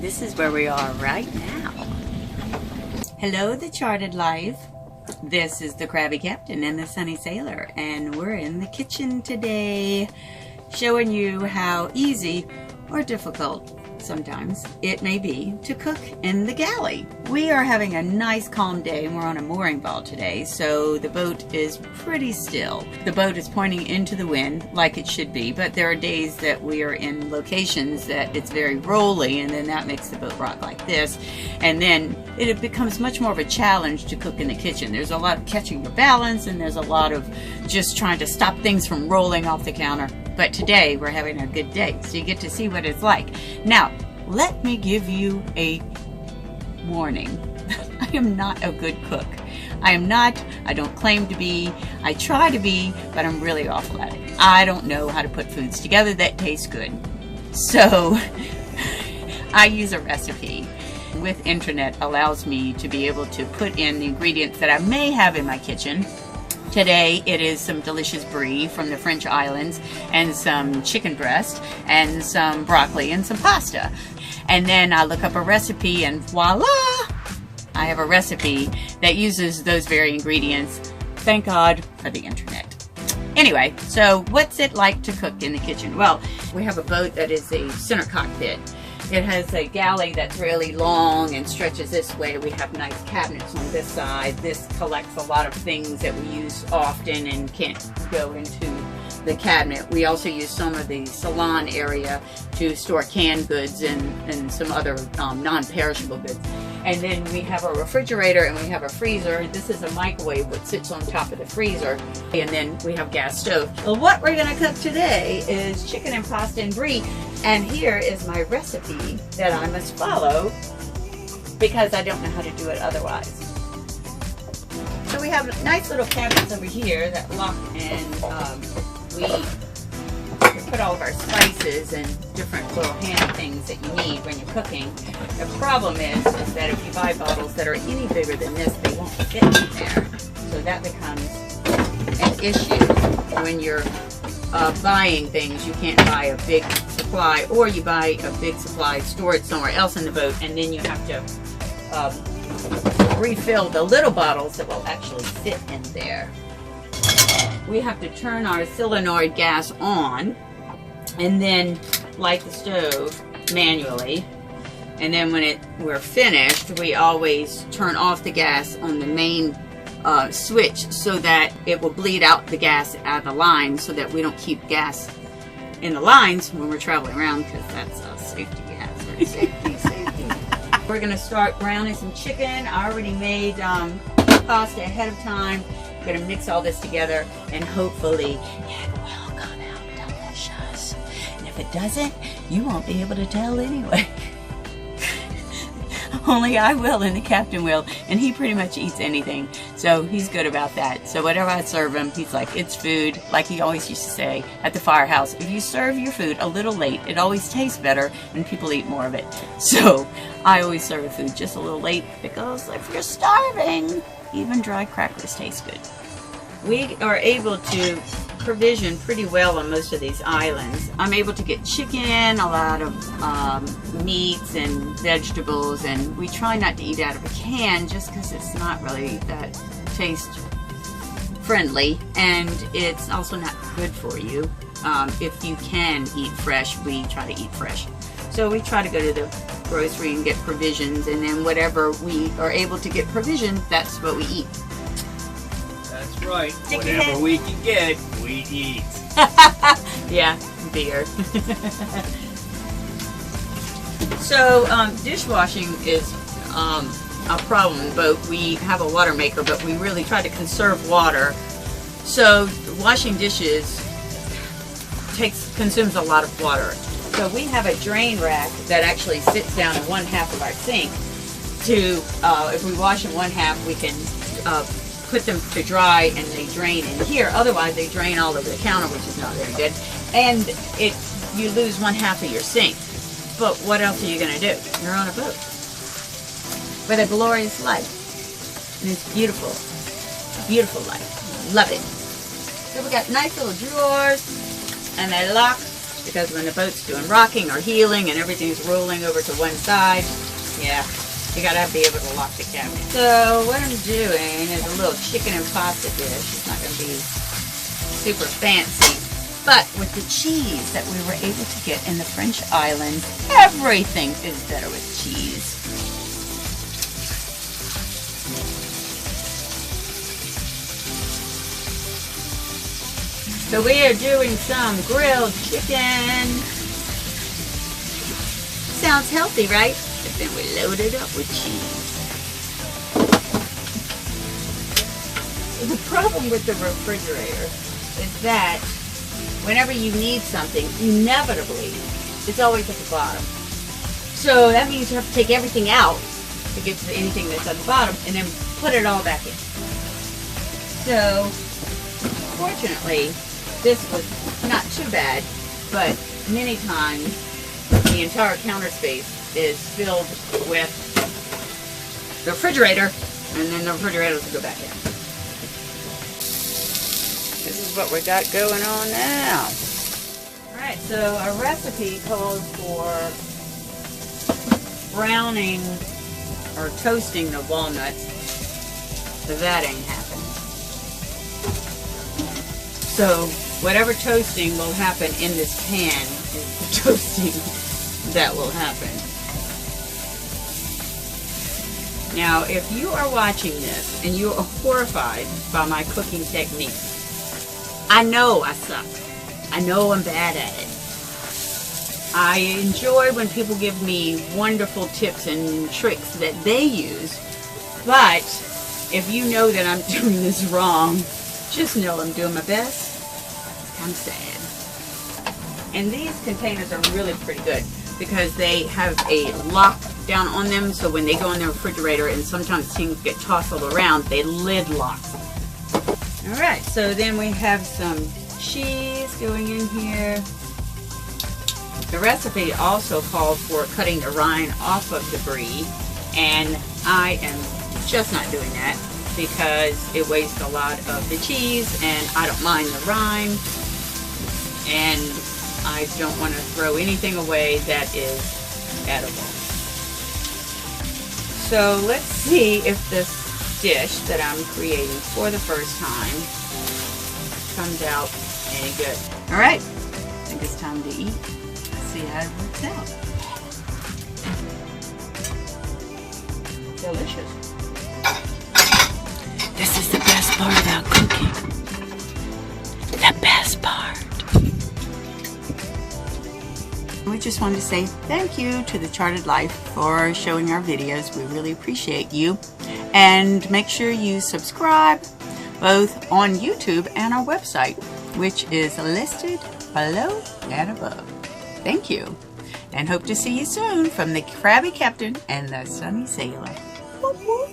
This is where we are right now. Hello, the Charted Life. This is the Crabby Captain and the Sunny Sailor, and we're in the kitchen today, showing you how easy or difficult sometimes it may be to cook in the galley. We are having a nice calm day, and we're on a mooring ball today, so the boat is pretty still. The boat is pointing into the wind like it should be, but there are days that we are in locations that it's very rolly, and then that makes the boat rock like this, and then it becomes much more of a challenge to cook in the kitchen. There's a lot of catching your balance, and there's a lot of just trying to stop things from rolling off the counter. But today we're having a good day, so you get to see what it's like. Now, let me give you a warning. I am not a good cook. I am not. I don't claim to be. I try to be, but I'm really awful at it. I don't know how to put foods together that taste good. So I use a recipe with internet allows me to be able to put in the ingredients that I may have in my kitchen. Today it is some delicious brie from the French islands and some chicken breast and some broccoli and some pasta. And then I look up a recipe and voila! I have a recipe that uses those very ingredients. Thank God for the internet. Anyway, so what's it like to cook in the kitchen? Well, we have a boat that is a center cockpit. It has a galley that's really long and stretches this way. We have nice cabinets on this side. This collects a lot of things that we use often and can't go into the cabinet. We also use some of the salon area to store canned goods and some other non-perishable goods. And then we have a refrigerator and we have a freezer. This is a microwave that sits on top of the freezer. And then we have gas stove. Well, what we're gonna cook today is chicken and pasta and brie. And here is my recipe that I must follow because I don't know how to do it otherwise. So we have nice little cabinets over here that lock, and we put all of our spices and different little hand things that you need when you're cooking. The problem is that if you buy bottles that are any bigger than this, they won't fit in there. So that becomes an issue when you're buying things. You can't buy a big supply, or you buy a big supply, store it somewhere else in the boat, and then you have to refill the little bottles that will actually fit in there. We have to turn our solenoid gas on and then light the stove manually, and then when we're finished, we always turn off the gas on the main switch so that it will bleed out the gas out of the line, so that we don't keep gas in the lines when we're traveling around, because that's a safety hazard. Safety. We're going to start browning some chicken. I already made pasta ahead of time. I'm going to mix all this together, and hopefully it will come out delicious. And if it doesn't, you won't be able to tell anyway. Only I will, and the captain will, and he pretty much eats anything, so he's good about that. So whatever I serve him, he's like, it's food, like he always used to say at the firehouse. If you serve your food a little late, it always tastes better and people eat more of it. So I always serve food just a little late, because if you're starving, even dry crackers taste good. We are able to provision pretty well on most of these islands. I'm able to get chicken, a lot of meats and vegetables, and we try not to eat out of a can just because it's not really that taste friendly, and it's also not good for you. If you can eat fresh, we try to eat fresh. So we try to go to the grocery and get provisions, and then whatever we are able to get provisioned, that's what we eat. That's right. Whatever we can get, we eat. Yeah, beer. So dishwashing is a problem in the boat. We have a water maker, but we really try to conserve water. So washing dishes consumes a lot of water. So we have a drain rack that actually sits down in one half of our sink. If we wash in one half, we can put them to dry, and they drain in here. Otherwise, they drain all over the counter, which is not very good. And you lose one half of your sink. But what else are you going to do? You're on a boat with a glorious life, and it's beautiful, beautiful life. Love it. So we got nice little drawers, and they lock because when the boat's doing rocking or heeling and everything's rolling over to one side, yeah, you gotta be able to lock the cabinet. So what I'm doing is a little chicken and pasta dish. It's not gonna be super fancy, but with the cheese that we were able to get in the French islands, everything is better with cheese. So we are doing some grilled chicken. Sounds healthy, right? But then we load it up with cheese. The problem with the refrigerator is that whenever you need something, inevitably, it's always at the bottom. So that means you have to take everything out to get to anything that's at the bottom and then put it all back in. So, fortunately, this was not too bad, but many times the entire counter space is filled with the refrigerator, and then the refrigerator will go back in. This is what we got going on now. Alright, so our recipe calls for browning or toasting the walnuts, so that ain't happening. So whatever toasting will happen in this pan is the toasting that will happen. Now, if you are watching this and you are horrified by my cooking technique, I know I suck. I know I'm bad at it. I enjoy when people give me wonderful tips and tricks that they use, but if you know that I'm doing this wrong, just know I'm doing my best. It's kind of sad. And these containers are really pretty good because they have a lock down on them, so when they go in the refrigerator and sometimes things get tossed all around, they lid lock. Alright, so then we have some cheese going in here. The recipe also called for cutting the rind off of the brie, and I am just not doing that because it wastes a lot of the cheese, and I don't mind the rind, and I don't want to throw anything away that is edible. So let's see if this dish that I'm creating for the first time comes out any good. Alright, I think it's time to eat. Let's see how it works out. Delicious. This is the best part about cooking. The best part. We just wanted to say thank you to the Charted Life for showing our videos. We really appreciate you. And make sure you subscribe both on YouTube and our website, which is listed below and above. Thank you. And hope to see you soon from the Krabby Captain and the Sunny Sailor. Whoop, whoop.